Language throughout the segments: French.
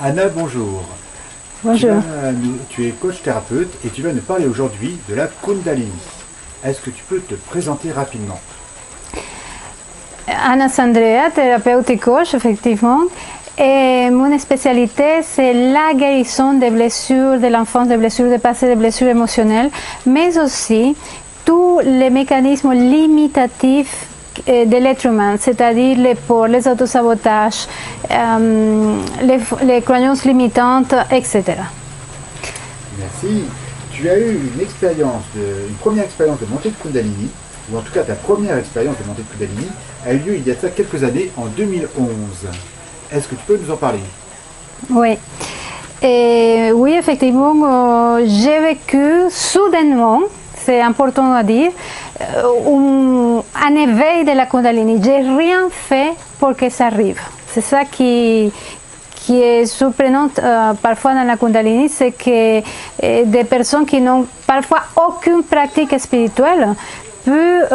Anna, bonjour. Bonjour. Tu es coach thérapeute et tu vas nous parler aujourd'hui de la Kundalini. Est-ce que tu peux te présenter rapidement? Anna Sandrea, thérapeute et coach, effectivement. Et mon spécialité, c'est la guérison des blessures de l'enfance, des blessures de passé, des blessures émotionnelles, mais aussi tous les mécanismes limitatifs de l'être humain, c'est-à-dire les peurs, les autosabotages, les croyances limitantes, etc. Merci. Tu as eu une première expérience de montée de Kundalini, ou en tout cas ta première expérience de montée de Kundalini, a eu lieu il y a ça quelques années, en 2011. Est-ce que tu peux nous en parler? Oui. Et oui, effectivement, j'ai vécu soudainement, c'est important à dire, un éveil de la Kundalini. J'ai rien fait pour que ça arrive. C'est ça qui est surprenant parfois dans la Kundalini, c'est que des personnes qui n'ont parfois aucune pratique spirituelle peut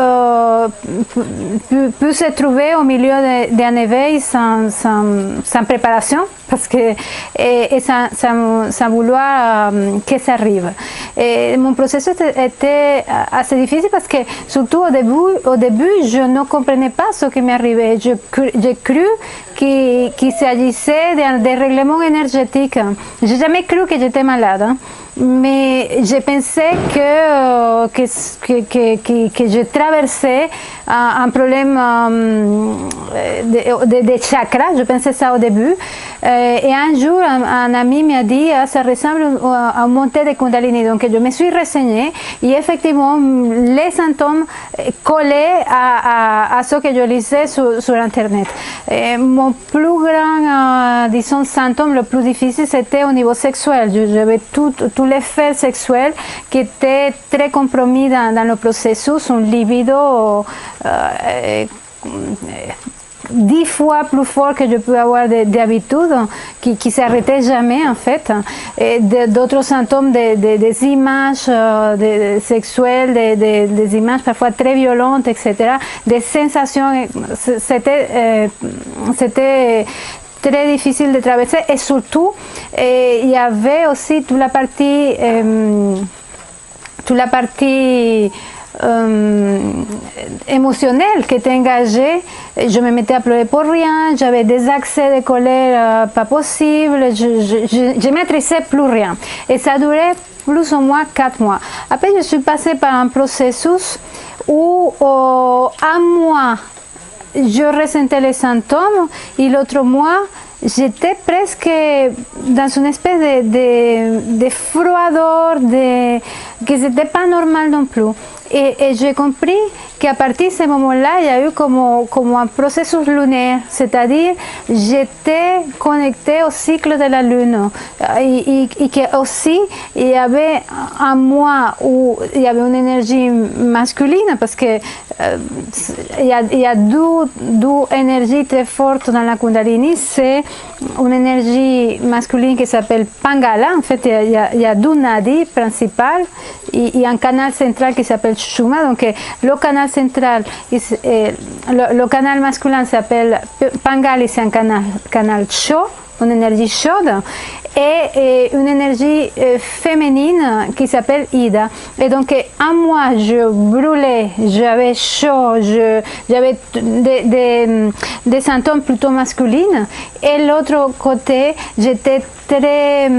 se trouver au milieu d'un éveil sans préparation, parce que et sans vouloir que ça arrive. Et mon processus était assez difficile parce que surtout au début je ne comprenais pas ce qui m'arrivait. J'ai cru qu'il s'agissait d'un dérèglement énergétique. J'ai jamais cru que j'étais malade, hein. Mais je pensais que je traversais un problème de chakra. Je pensais ça au début. Et un jour, un ami m'a dit ça ressemble à une montée de Kundalini. Donc je me suis renseignée et effectivement, les symptômes collaient à ce que je lisais sur Internet. Et mon plus grand, disons, symptôme le plus difficile, c'était au niveau sexuel. J'avais tous les faits sexuels qui étaient très compromis dans le processus, un libido 10 fois plus fort que je peux avoir d'habitude, qui s'arrêtait jamais en fait. D'autres symptômes, des images sexuelles, des images parfois très violentes, etc. Des sensations, c'était très difficile de traverser, et surtout il y avait aussi toute la partie émotionnelle qui était engagée. Je me mettais à pleurer pour rien, j'avais des accès de colère pas possibles, je maîtrisais plus rien, et ça durait plus ou moins 4 mois. Après je suis passée par un processus où un mois je ressentais les symptômes et l'autre mois j'étais presque dans une espèce de froideur, que c'était pas normal non plus. Et j'ai compris qu'à partir de ce moment-là, il y a eu comme un processus lunaire, c'est-à-dire j'étais connectée au cycle de la lune, et que aussi il y avait un mois où il y avait une énergie masculine, parce que il y a deux énergies très fortes dans la Kundalini. C'est une énergie masculine qui s'appelle Pingala. En fait, il y a deux nadis principales et un canal central qui s'appelle Sushumna. Donc le canal central, le canal masculin s'appelle Pingala, c'est un canal chaud, une énergie chaude, et une énergie féminine qui s'appelle Ida. Et donc un mois je brûlais, j'avais chaud, j'avais des symptômes plutôt masculines, et l'autre côté j'étais très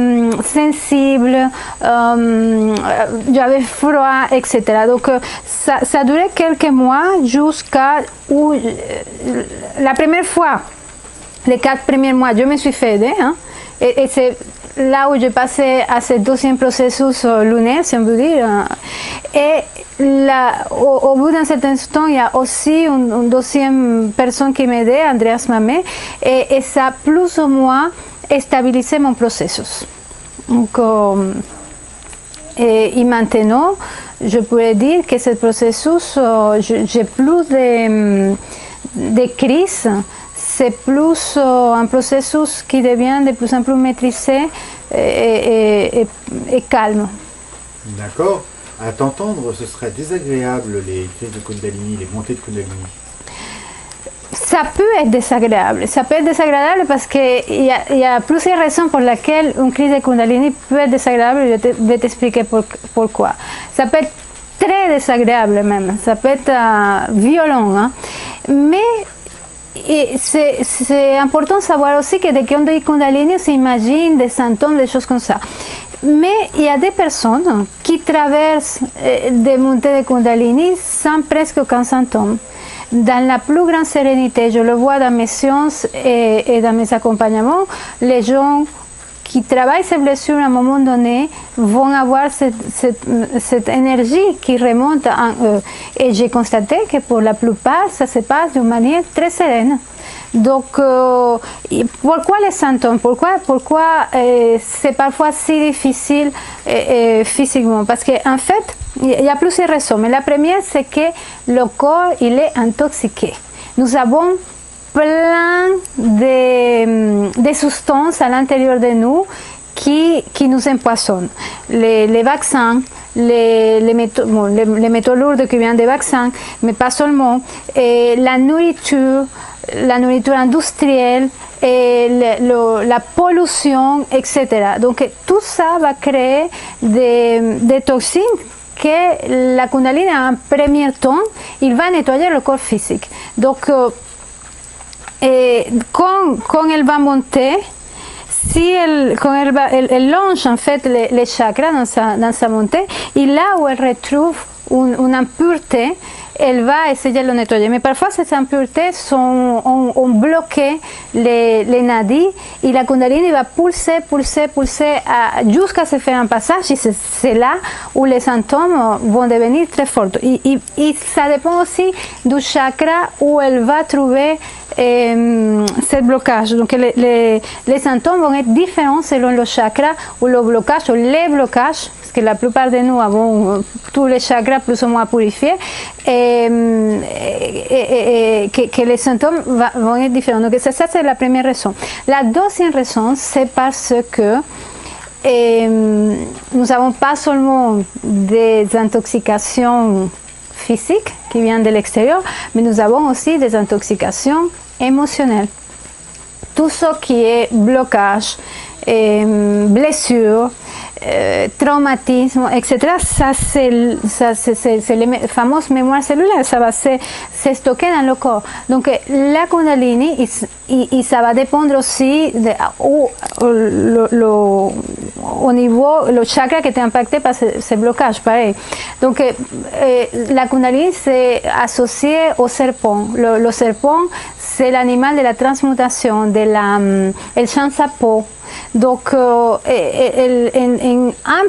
sensible, j'avais froid, etc. Donc ça durait quelques mois jusqu'à où la première fois, les 4 premiers mois, je me suis fait aider, hein, et c'est là où j'ai passé à ce deuxième processus lunaire, si on veut dire. Et au bout d'un certain temps, il y a aussi une deuxième personne qui m'aidait, Andreas Mamé, et ça a plus ou moins stabilisé mon processus. Donc, et maintenant, je pourrais dire que ce processus, j'ai plus de crises. C'est plus un processus qui devient de plus en plus maîtrisé et calme. D'accord. À t'entendre, ce serait désagréable les crises de Kundalini, les montées de Kundalini. ça peut être désagréable. Ça peut être désagréable parce qu'il y a plusieurs raisons pour lesquelles une crise de Kundalini peut être désagréable. Je vais t'expliquer pourquoi. Ça peut être très désagréable même. Ça peut être violent. Hein. Mais c'est important de savoir aussi que dès qu'on dit Kundalini, on s'imagine des symptômes, des choses comme ça. Mais il y a des personnes qui traversent des montées de Kundalini sans presque aucun symptôme. Dans la plus grande sérénité, je le vois dans mes séances et dans mes accompagnements, les gens qui travaillent ces blessures à un moment donné vont avoir cette énergie qui remonte en eux. Et j'ai constaté que pour la plupart, ça se passe d'une manière très sereine. Donc, pourquoi les symptômes? Pourquoi c'est parfois si difficile physiquement? Parce qu'en fait, il y a plusieurs raisons. Mais la première, c'est que le corps, il est intoxiqué. Nous avons plein de substances à l'intérieur de nous qui nous empoisonnent. Les vaccins, les métaux lourds qui viennent des vaccins, mais pas seulement, et la nourriture industrielle, et la pollution, etc. Donc tout ça va créer des toxines que la Kundalini, en premier temps, il va nettoyer le corps physique. Donc quand elle va monter, quand elle longe en fait les chakras dans sa montée, et là où elle retrouve une impureté, elle va essayer de le nettoyer. Mais parfois, ces impuretés ont bloqué les nadis et la Kundalini va pulser jusqu'à se faire un passage. Et c'est là où les symptômes vont devenir très forts. Et ça dépend aussi du chakra où elle va trouver ce blocage. Donc, les symptômes vont être différents selon le chakra ou le blocage ou les blocages. Que la plupart de nous avons tous les chakras plus ou moins purifiés, que les symptômes vont être différents. Donc ça c'est la première raison. La deuxième raison, c'est parce que nous n'avons pas seulement des intoxications physiques qui viennent de l'extérieur, mais nous avons aussi des intoxications émotionnelles. Tout ce qui est blocage, blessure, traumatisme, etc. Ça, c'est les fameuses mémoires cellulaires. Ça va se stocker dans le corps. Donc, la Kundalini, ça va dépendre aussi au niveau, le chakra qui était impacté par ces blocages. Pareil. Donc, la Kundalini, c'est associé au serpent. Le serpent, c'est l'animal de la transmutation, elle change sa peau. Donc, en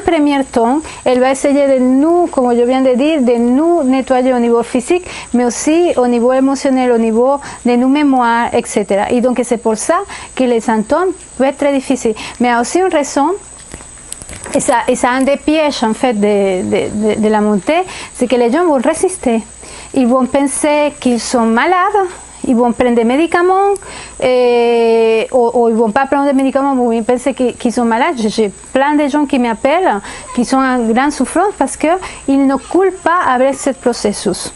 premier temps, elle va essayer de nous, comme je viens de dire, de nous nettoyer au niveau physique, mais aussi au niveau émotionnel, au niveau de nos mémoires, etc. Et donc, c'est pour ça que les symptômes peuvent être très difficiles. Mais il y a aussi une raison, et ça un des pièges en fait de la montée, c'est que les gens vont résister. Ils vont penser qu'ils sont malades. Ils vont prendre des médicaments ou ils ne vont pas prendre des médicaments, mais ils pensent qu'ils sont malades. J'ai plein de gens qui m'appellent, qui sont en grande souffrance parce qu'ils ne coulent pas avec ce processus.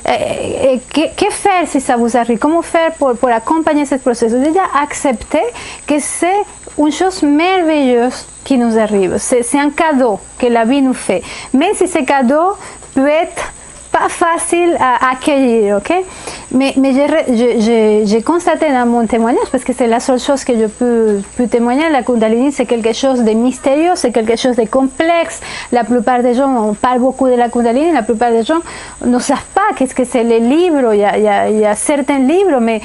Que faire si ça vous arrive? Comment faire pour accompagner ce processus? Déjà, accepter que c'est une chose merveilleuse qui nous arrive. C'est un cadeau que la vie nous fait. Même si ce cadeau peut être pas facile à accueillir, ok? Mais j'ai constaté dans mon témoignage, parce que c'est la seule chose que je peux témoigner, la Kundalini c'est quelque chose de mystérieux, c'est quelque chose de complexe. La plupart des gens, on parle beaucoup de la Kundalini, la plupart des gens ne savent pas qu'est-ce que c'est les livres. Il y a certains livres, mais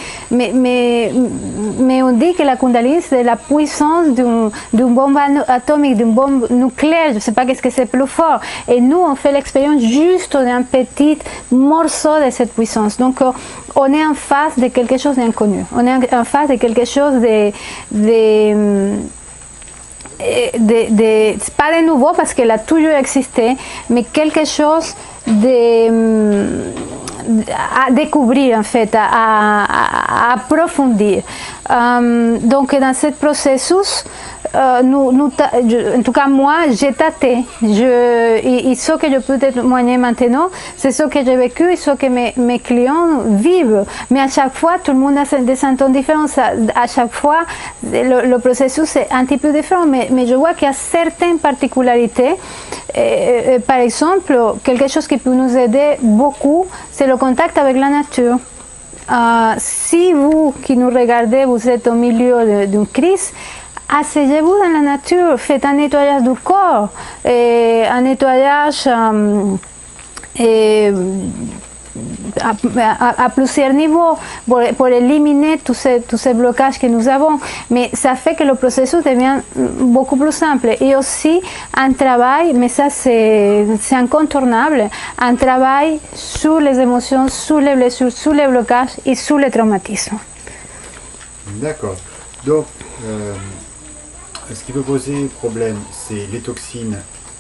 on dit que la Kundalini c'est la puissance d'une bombe atomique, d'une bombe nucléaire. Je ne sais pas qu'est-ce que c'est plus fort. Et nous, on fait l'expérience juste d'un petit morceau de cette puissance. Donc, on est en face de quelque chose d'inconnu. On est en face de quelque chose pas de nouveau parce qu'elle a toujours existé, mais quelque chose à découvrir en fait, à approfondir. Donc dans ce processus, en tout cas moi, j'ai tâté. Et ce que je peux témoigner maintenant, c'est ce que j'ai vécu et ce que mes clients vivent. Mais à chaque fois, tout le monde a des symptômes différents. À chaque fois, le processus est un petit peu différent. Mais je vois qu'il y a certaines particularités. Par exemple, quelque chose qui peut nous aider beaucoup, c'est le contact avec la nature. Si vous qui nous regardez, vous êtes au milieu d'une crise, asseyez-vous dans la nature, faites un nettoyage du corps, un nettoyage à plusieurs niveaux pour éliminer tous ces blocages que nous avons. Mais ça fait que le processus devient beaucoup plus simple. Et aussi un travail, mais ça c'est incontournable, un travail sur les émotions, sur les blessures, sur les blocages et sur les traumatismes. D'accord. Donc, ce qui peut poser problème, c'est les toxines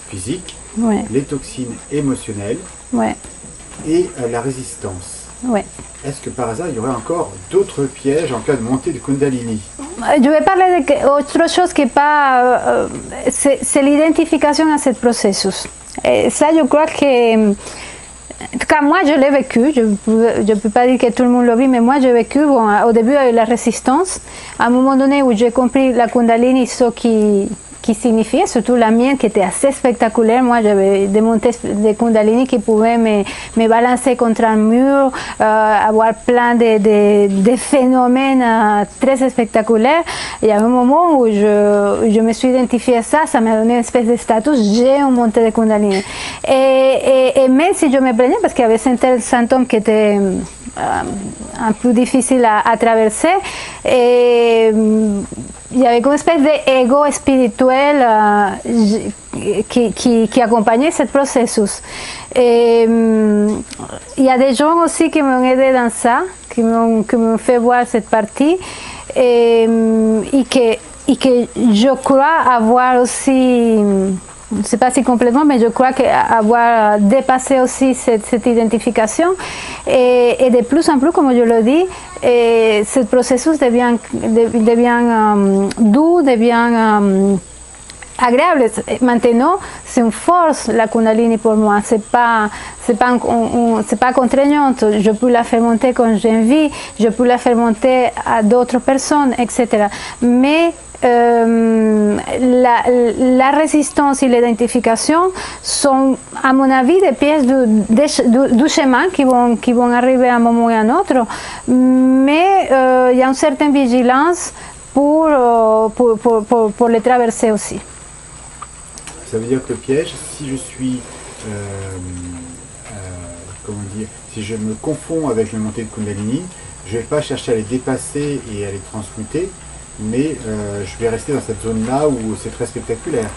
physiques, Ouais. les toxines émotionnelles, Ouais. et la résistance. Ouais. Est-ce que par hasard, il y aurait encore d'autres pièges en cas de montée de Kundalini? Je vais parler d'autre chose qui n'est pas... c'est l'identification à ce processus. Et ça, je crois que... En tout cas, moi, je l'ai vécu. Je ne peux pas dire que tout le monde le vit, mais moi, j'ai vécu au début avec la résistance. À un moment donné où j'ai compris la Kundalini, ce qui signifiait, surtout la mienne qui était assez spectaculaire. Moi, j'avais des montées de Kundalini qui pouvaient me balancer contre un mur, avoir plein de phénomènes très spectaculaires. Il y a un moment où je me suis identifiée à ça, ça m'a donné une espèce de status, j'ai une montée de Kundalini. Et même si je me plaignais, parce qu'il y avait certains symptômes qui étaient un peu difficiles à traverser, et il y avait une espèce d'ego spirituel qui accompagnait ce processus. Et il y a des gens aussi qui m'ont aidé dans ça, qui m'ont fait voir cette partie, et que je crois avoir aussi, je ne sais pas si complètement, mais je crois avoir dépassé aussi cette identification. Et de plus en plus, comme je le dis, ce processus devient doux, devient agréable. Maintenant, c'est une force, la Kundalini pour moi. C'est pas contraignante. Je peux la faire monter quand j'ai envie, je peux la faire monter à d'autres personnes, etc. Mais la résistance et l'identification sont, à mon avis, des pièces du chemin qui vont arriver à un moment ou à un autre. Mais il y a une certaine vigilance pour les traverser aussi. Ça veut dire que le piège, si je suis, comment dire, si je me confonds avec les montées de Kundalini, je ne vais pas chercher à les dépasser et à les transmuter, mais je vais rester dans cette zone-là où c'est très spectaculaire.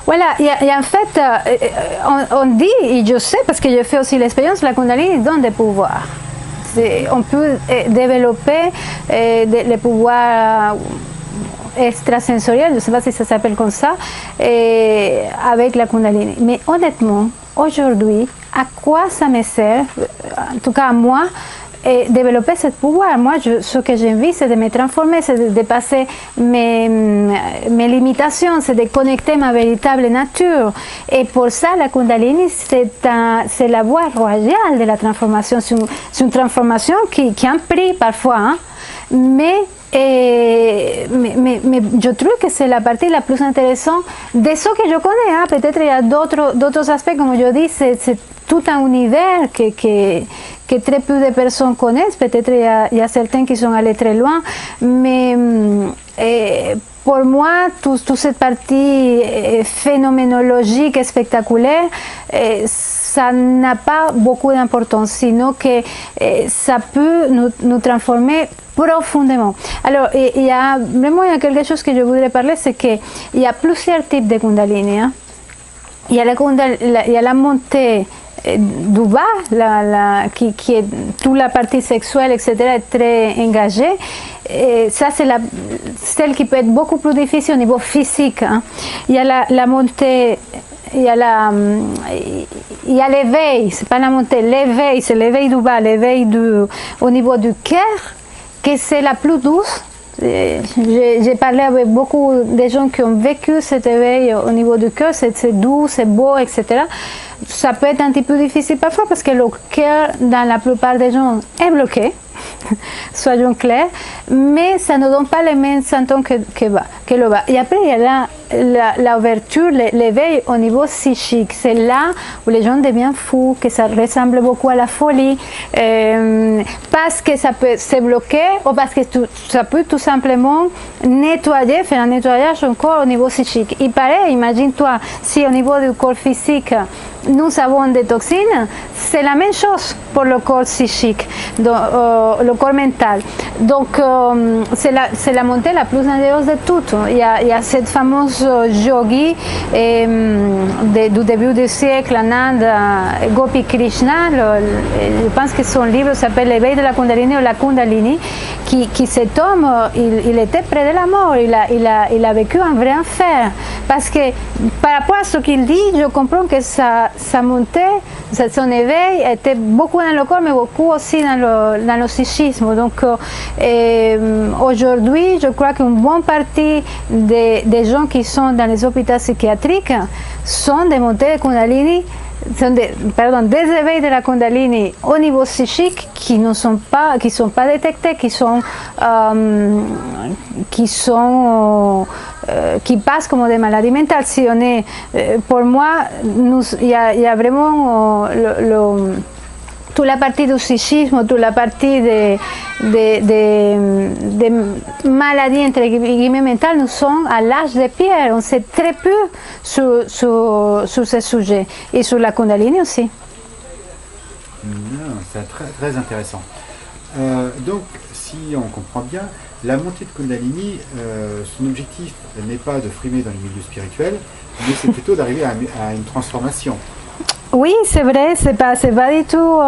Voilà, il y a en fait, on dit, et je sais parce que j'ai fait aussi l'expérience, la Kundalini donne des pouvoirs. On peut développer les pouvoirs extrasensoriels, je ne sais pas si ça s'appelle comme ça, avec la Kundalini. Mais honnêtement, aujourd'hui, à quoi ça me sert, en tout cas à moi, développer ce pouvoir? Moi, ce que j'ai envie, c'est de me transformer, c'est de dépasser mes limitations, c'est de connecter ma véritable nature. Et pour ça, la Kundalini, c'est la voie royale de la transformation. C'est une transformation qui a un prix parfois, hein? Mais je trouve que c'est la partie la plus intéressante de ce que je connais. Hein? Peut-être il y a d'autres aspects, comme je dis, c'est tout un univers que très peu de personnes connaissent. Peut-être il y a certains qui sont allés très loin, mais pour moi, toute cette partie phénoménologique et spectaculaire, ça n'a pas beaucoup d'importance, sinon que ça peut nous transformer profondément. Alors, il y a quelque chose que je voudrais parler, c'est qu'il y a plusieurs types de Kundalini. Hein. Il y a la montée du bas, qui est toute la partie sexuelle, etc., est très engagée. Et ça, c'est celle qui peut être beaucoup plus difficile au niveau physique. Hein. Il y a la montée, il y a l'éveil, c'est pas la montée, l'éveil, c'est l'éveil du bas, l'éveil au niveau du cœur, que c'est la plus douce, J'ai parlé avec beaucoup de gens qui ont vécu cet éveil au niveau du cœur, c'est doux, c'est beau, etc. Ça peut être un petit peu difficile parfois parce que le cœur, dans la plupart des gens, est bloqué, soyons clairs, mais ça ne donne pas les mêmes symptômes que le bas. Et après, il y a l'ouverture, l'éveil au niveau psychique. C'est là où les gens deviennent fous, que ça ressemble beaucoup à la folie, parce que ça peut se bloquer ou parce que ça peut tout simplement nettoyer, faire un nettoyage encore au niveau psychique. Et pareil, imagine-toi, si au niveau du corps physique, nous avons des toxines, c'est la même chose pour le corps psychique, donc, le corps mental. Donc, c'est la montée la plus dangereuse de toutes. Il y a cette fameuse yogi du début du siècle en Inde, Gopi Krishna, je pense que son livre s'appelle L'éveil de la Kundalini ou la Kundalini, qui cet homme, il était près de la mort, il a vécu un vrai enfer. Parce que par rapport à ce qu'il dit, je comprends que sa montée, son éveil était beaucoup dans le corps, mais beaucoup aussi dans le psychisme. Donc aujourd'hui, je crois qu'une bonne partie des gens qui sont dans les hôpitaux psychiatriques sont des montées de Kundalini, des éveils de la Kundalini au niveau psychique qui ne sont pas détectés, qui passent comme des maladies mentales. Si on est, pour moi, il y a vraiment toute la partie du psychisme, toute la partie des maladies entre guillemets mentales, nous sommes à l'âge de pierre. On sait très peu sur ce sujet et sur la Kundalini aussi. C'est très, très intéressant. Donc, si on comprend bien, la montée de Kundalini, son objectif n'est pas de frimer dans les milieux spirituels, mais c'est plutôt d'arriver à une transformation. Oui, c'est vrai, c'est pas du tout.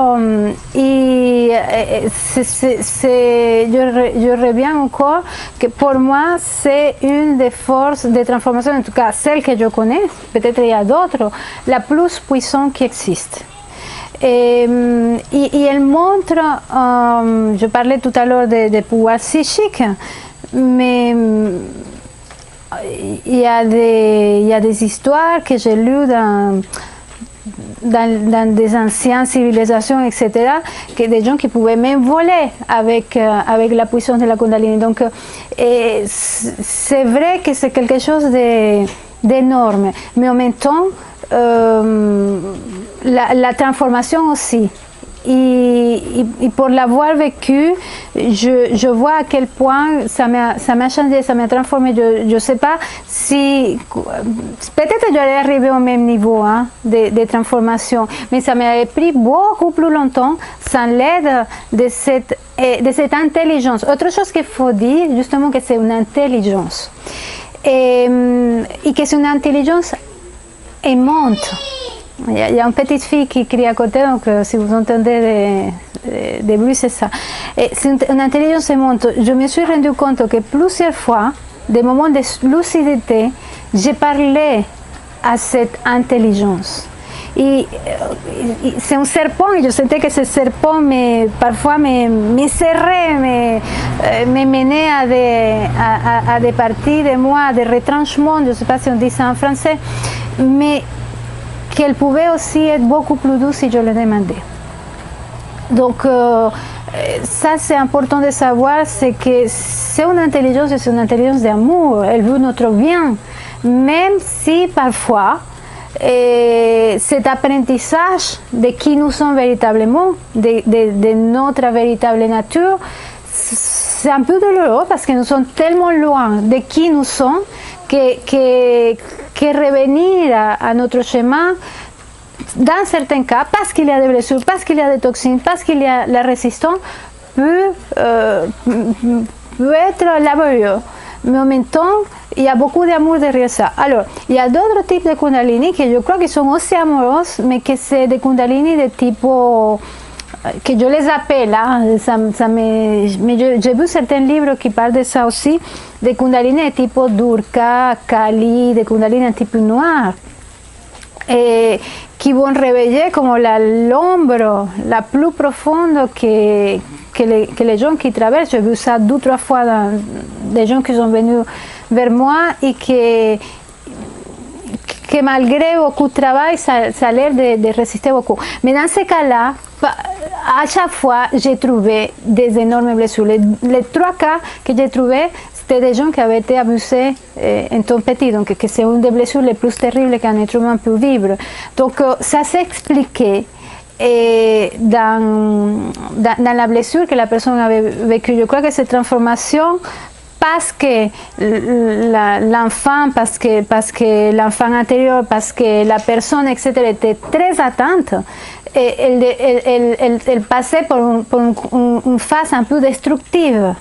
Je reviens encore que pour moi, c'est une des forces de transformation, en tout cas celle que je connais, peut-être il y a d'autres, la plus puissante qui existe. Et elle montre, je parlais tout à l'heure des pouvoirs psychiques, mais il y a des histoires que j'ai lues dans des anciennes civilisations, etc., que des gens qui pouvaient même voler avec la puissance de la Kundalini. Donc, c'est vrai que c'est quelque chose d'énorme, mais en même temps, la transformation aussi. Et pour l'avoir vécu, je vois à quel point ça m'a changé, ça m'a transformé. Je ne sais pas si... Peut-être que j'allais arriver au même niveau de transformation, mais ça m'a pris beaucoup plus longtemps sans l'aide de cette intelligence. Autre chose qu'il faut dire, justement, que c'est une intelligence. Et que c'est une intelligence aimante. Il y a une petite fille qui crie à côté, donc si vous entendez des bruits, c'est ça. C'est une intelligence aimante. Je me suis rendu compte que plusieurs fois, des moments de lucidité, j'ai parlé à cette intelligence. C'est un serpent, et je sentais que ce serpent parfois me serrait, me menait à des parties de moi, à des retranchements, je ne sais pas si on dit ça en français, mais qu'elle pouvait aussi être beaucoup plus douce si je le demandais. Donc, ça c'est important de savoir, c'est que c'est une intelligence d'amour, elle veut notre bien, même si parfois, cet apprentissage de qui nous sommes véritablement, de notre véritable nature, c'est un peu douloureux parce que nous sommes tellement loin de qui nous sommes que revenir à notre chemin, dans certains cas, parce qu'il y a des blessures, parce qu'il y a des toxines, parce qu'il y a la résistance, peut être laborieux. Mais en même temps, il y a beaucoup d'amour derrière ça. Alors, il y a d'autres types de Kundalini que je crois qu'ils sont aussi amoureuses, mais que c'est des Kundalini de type que je les appelle, mais j'ai vu certains livres qui parlent de ça aussi, des Kundalini de type Durga, Kali, des Kundalini de type noir, et qui vont réveiller comme l'ombre la plus profonde que les gens qui traversent. J'ai vu ça 2 ou 3 fois des gens qui sont venus vers moi et que malgré beaucoup de travail, ça a l'air de résister beaucoup. Mais dans ces cas-là, à chaque fois, j'ai trouvé des énormes blessures. Les 3 cas que j'ai trouvés, c'était des gens qui avaient été abusés étant petits, donc que c'est une des blessures les plus terribles qu'un être humain peut vivre. Donc ça s'est expliqué dans la blessure que la personne avait vécue. Je crois que cette transformation, parce que l'enfant, parce que l'enfant antérieur, parce que la personne, etc., était très atteinte, elle passait pour une phase un peu destructive.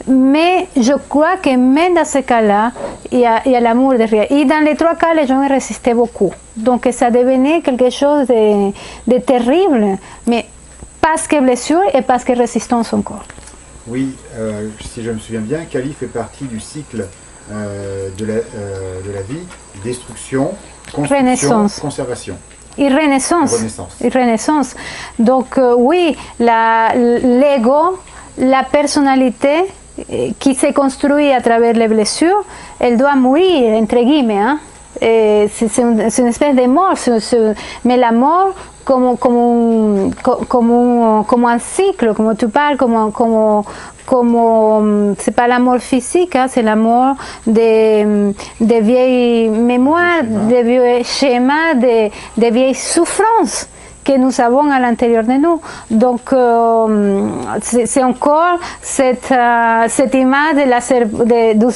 Mais je crois que même dans ce cas-là, il y a l'amour derrière. Et dans les 3 cas, les gens résistaient beaucoup. Donc ça devenait quelque chose de terrible, mais parce que blessure et parce que résistance encore. Oui, si je me souviens bien, Kali fait partie du cycle de la vie, destruction, construction, Renaissance. Conservation. Et renaissance. Et renaissance. Donc oui, l'ego, la personnalité qui se construit à travers les blessures, elle doit mourir, entre guillemets. Hein? C'est une espèce de mort, mais la mort comme un cycle, comme tu parles, c'est pas la mort physique, hein, c'est la mort des vieilles mémoires, des vieux schémas, des vieilles souffrances que nous avons à l'intérieur de nous. Donc c'est encore cette image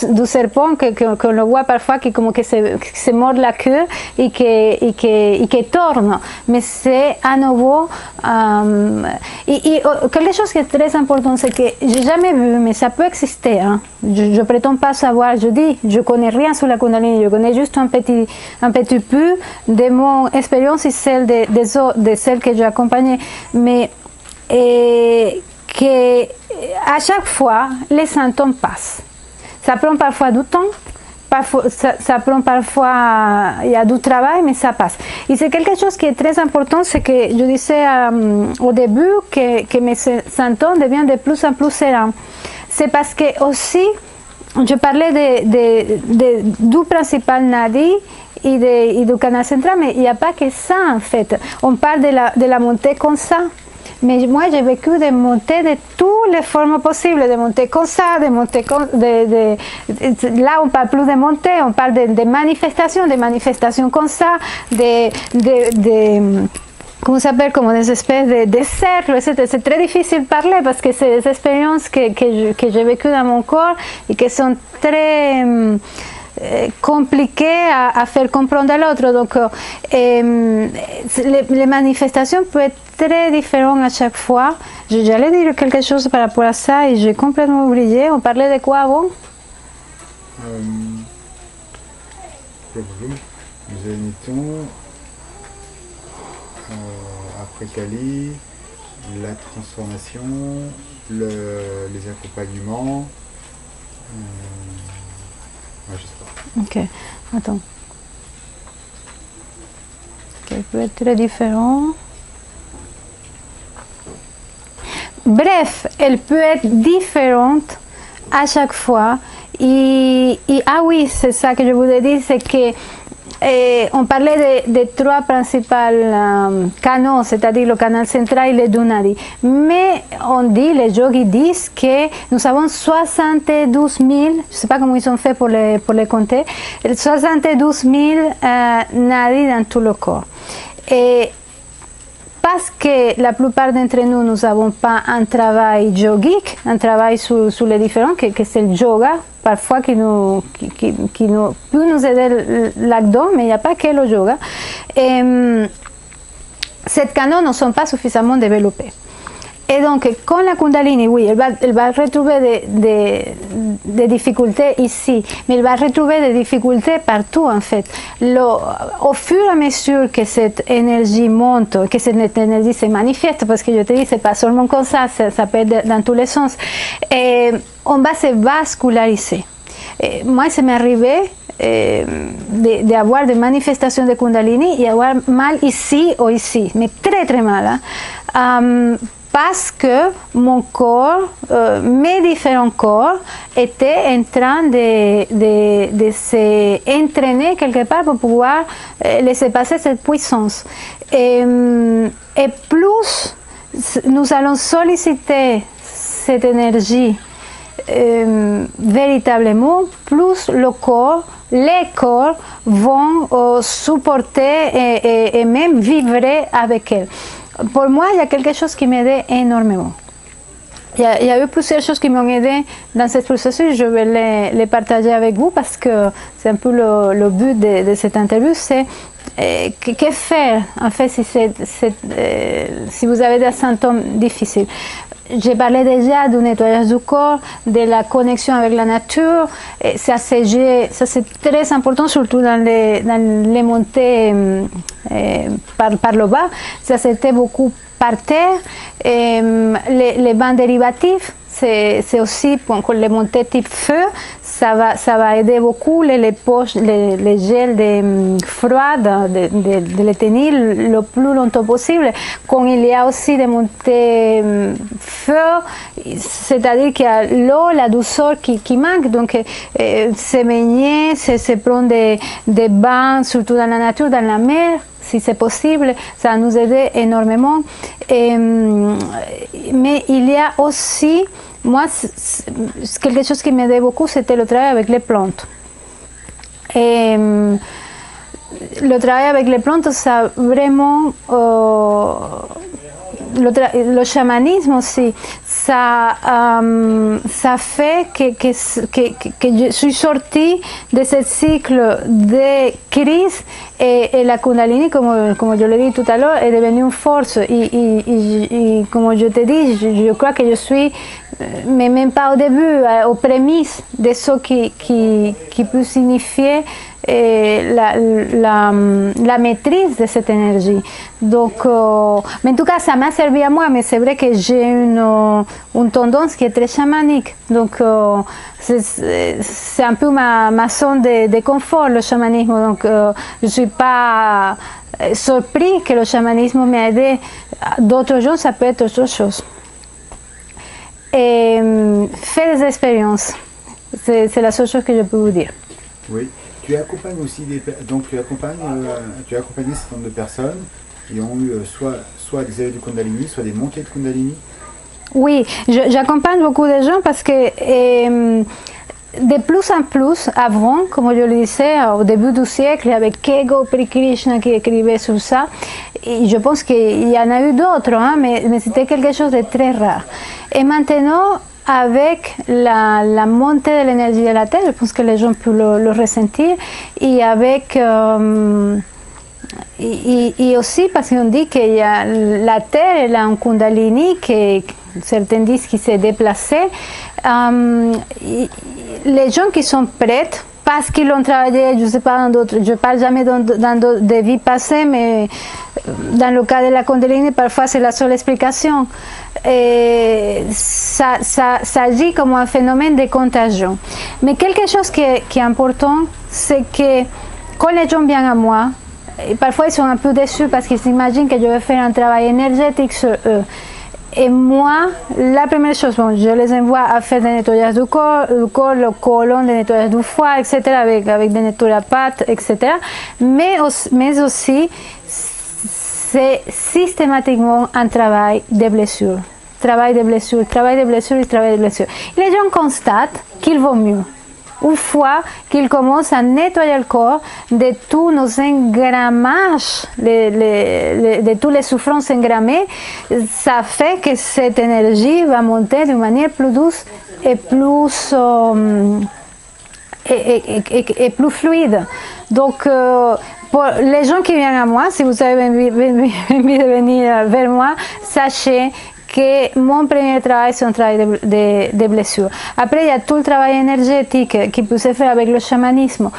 du serpent qu'on le voit parfois qui comme que se mord la queue et qui tourne. Mais c'est à nouveau quelque chose qui est très important, c'est que j'ai jamais vu, mais ça peut exister. Hein. Je prétends pas savoir, je dis, je connais rien sur la Kundalini, je connais juste un petit peu de mon expérience et celle de celles que j'ai accompagnées, mais que à chaque fois les symptômes passent. Ça prend parfois du temps, ça prend parfois, il y a du travail, mais ça passe. Et c'est quelque chose qui est très important, c'est que je disais au début que mes symptômes deviennent de plus en plus sereins. C'est parce que aussi, je parlais du principal nadi et du canal central, mais il n'y a pas que ça en fait. On parle de la montée comme ça. Mais moi, j'ai vécu des montées de toutes les formes possibles, des montées comme ça, des montées comme... là, on ne parle plus de montées, on parle de manifestations comme ça, comment ça s'appelle, comme des espèces de cercles, etc. C'est très difficile de parler parce que c'est des expériences que j'ai vécues dans mon corps et qui sont très... compliqué à faire comprendre à l'autre. Donc, les manifestations peuvent être très différentes à chaque fois. J'allais dire quelque chose par rapport à ça et j'ai complètement oublié. On parlait de quoi avant? Nous émettons après Kali, la transformation, les accompagnements. Ouais, je sais pas. Ok, attends. Elle peut être très différente. Bref, elle peut être différente à chaque fois. Ah oui, c'est ça que je voulais dire, c'est que on parlait des 3 principaux canaux, c'est-à-dire le canal central et le Dunadi. Mais les yogis disent que nous avons 72 000, je ne sais pas comment ils ont fait pour les compter, 72 000 nadis dans tout le corps. Et parce que la plupart d'entre nous, nous n'avons pas un travail yogique, un travail sur les différents, que c'est le yoga, parfois qui peut nous aider là-dedans, mais il n'y a pas que le yoga. Ces canaux ne sont pas suffisamment développés. Et donc, quand la Kundalini, oui, elle va retrouver des difficultés ici, mais elle va retrouver des difficultés partout, en fait. Au fur et à mesure que cette énergie monte, que cette énergie se manifeste, parce que je te dis, c'est pas seulement comme ça peut être dans tous les sens, et on va se vasculariser. Moi, ça m'est arrivé d'avoir des manifestations de Kundalini et avoir mal ici ou ici, mais très très mal. Hein? parce que mon corps, mes différents corps, étaient en train de s'entraîner quelque part pour pouvoir laisser passer cette puissance. Et plus nous allons solliciter cette énergie véritablement, plus les corps vont supporter et même vibrer avec elle. Pour moi, il y a quelque chose qui m'aide énormément. Il y a eu plusieurs choses qui m'ont aidé dans ce processus. Je vais les partager avec vous parce que c'est un peu le but de cette interview, c'est que faire en fait si vous avez des symptômes difficiles. J'ai parlé déjà du nettoyage du corps, de la connexion avec la nature. Ça c'est très important, surtout dans les montées par le bas. Ça c'était beaucoup par terre. Les bains dérivatifs, c'est aussi pour les montées type feu, ça va aider beaucoup les poches, les gels froides de les tenir le plus longtemps possible. Quand il y a aussi des montées feu, c'est-à-dire qu'il y a l'eau, la douceur qui manque, donc se baigner, se prendre des bains, surtout dans la nature, dans la mer, si c'est possible, ça nous aide énormément. Mais il y a aussi, moi, quelque chose qui m'aidait beaucoup, c'était le travail avec les plantes. Et le travail avec les plantes, ça vraiment... le chamanisme aussi, ça fait que je suis sortie de ce cycle de crise et la Kundalini, comme je l'ai dit tout à l'heure, est devenue une force. Et comme je te dis, je crois que je suis, mais même pas au début, aux prémices de ce qui peut signifier la maîtrise de cette énergie. Donc, mais en tout cas, ça m'a servi à moi, mais c'est vrai que j'ai une tendance qui est très chamanique. Donc, c'est un peu ma zone de confort, le chamanisme. Donc, je ne suis pas surpris que le chamanisme m'ait aidé. D'autres gens, ça peut être autre chose. Et faites des expériences. C'est la seule chose que je peux vous dire. Oui. Tu accompagnes aussi tu as accompagné un certain nombre de personnes qui ont eu soit des éveils du Kundalini, soit des montées de Kundalini. Oui, j'accompagne beaucoup de gens parce que de plus en plus, avant, comme je le disais, au début du siècle, il y avait que Gopri Krishna qui écrivait sur ça. Et je pense qu'il y en a eu d'autres, hein, mais c'était quelque chose de très rare. Et maintenant, avec la montée de l'énergie de la Terre, je pense que les gens peuvent le ressentir, et avec et aussi parce qu'on dit que la Terre elle a un Kundalini que certains disent qu'il s'est déplacé. Les gens qui sont prêts, parce qu'ils l'ont travaillé, je ne sais pas, dans d'autres, je ne parle jamais dans des vies passées, mais dans le cas de la Kundalini, parfois c'est la seule explication. Et ça agit comme un phénomène de contagion. Mais quelque chose qui est important, c'est que quand les gens viennent à moi, et parfois ils sont un peu déçus parce qu'ils s'imaginent que je vais faire un travail énergétique sur eux. Et moi, la première chose, je les envoie à faire des nettoyages du corps, le côlon, des nettoyages du foie, etc., avec des nettoyapathes, etc. Mais aussi, c'est systématiquement un travail de blessure. Travail de blessure, travail de blessure et travail de blessure. Et les gens constatent qu'il vaut mieux. Une fois qu'ils commencent à nettoyer le corps de tous nos engrammages, de toutes les souffrances engrammées, ça fait que cette énergie va monter d'une manière plus douce et plus fluide. Donc, pour les gens qui viennent à moi, si vous avez envie de venir vers moi, sachez que mon premier travail, c'est un travail de blessure. Après, il y a tout le travail énergétique qui peut se faire avec le chamanisme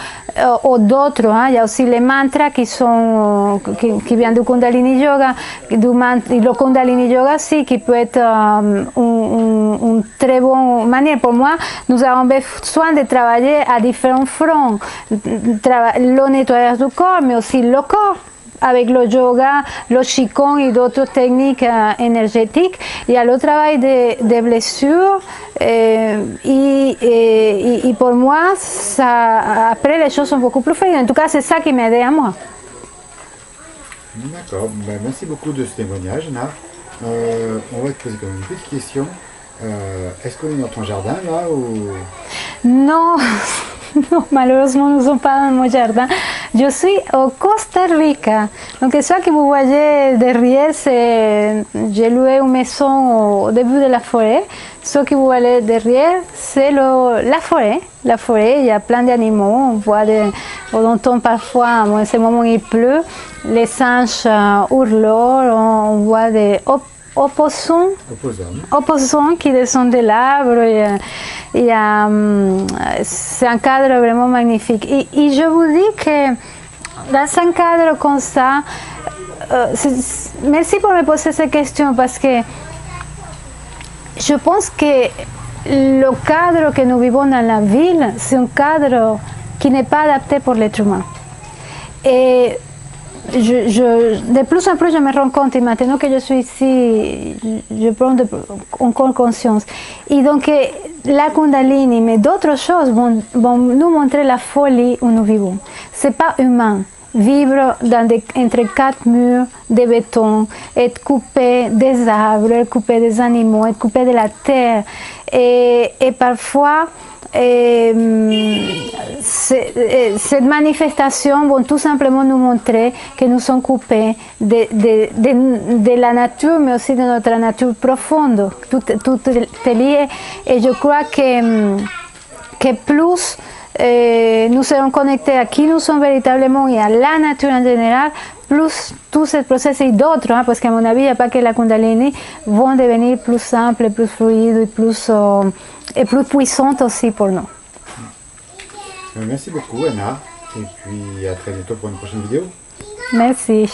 ou d'autres. Hein. Il y a aussi les mantras qui viennent du Kundalini Yoga. Le Kundalini Yoga aussi, qui peut être une très bonne manière. Pour moi, nous avons besoin de travailler à différents fronts. Le nettoyage du corps, mais aussi le corps, avec le yoga, le qigong et d'autres techniques énergétiques. Il y a le travail des blessures et pour moi, ça, après les choses sont beaucoup plus fluides. En tout cas, c'est ça qui m'a aidé à moi. D'accord, ben, merci beaucoup de ce témoignage, Anna. On va te poser quand même une petite question. Est-ce qu'on est dans ton jardin là ou... Non, non, malheureusement, nous ne sommes pas dans mon jardin. Je suis au Costa Rica. Donc, ce que vous voyez derrière, c'est j'ai loué une maison au début de la forêt. Ce que vous voyez derrière, c'est la forêt. La forêt, il y a plein d'animaux. On entend parfois, en ce moment il pleut, les singes hurlent, on voit des opossums qui descendent de l'arbre. C'est un cadre vraiment magnifique. Et je vous dis que dans un cadre comme ça, merci pour me poser cette question parce que je pense que le cadre que nous vivons dans la ville, c'est un cadre qui n'est pas adapté pour l'être humain. Et de plus en plus, je me rends compte, et maintenant que je suis ici, je prends encore conscience. Et donc, la Kundalini, mais d'autres choses vont nous montrer la folie où nous vivons. Ce n'est pas humain. Vivre entre quatre murs de béton, être coupé des arbres, être coupé des animaux, être coupé de la terre. Et parfois, cette manifestation vont tout simplement nous montrer que nous sommes coupés de la nature, mais aussi de notre nature profonde. Tout est lié. Et je crois que plus nous serons connectés à qui nous sommes véritablement et à la nature en général, plus tout ce processus et d'autres, parce qu'à mon avis, il n'y a pas que la Kundalini, vont devenir plus simples, plus fluides et plus puissantes aussi pour nous. Merci beaucoup, Anna, et puis à très bientôt pour une prochaine vidéo. Merci.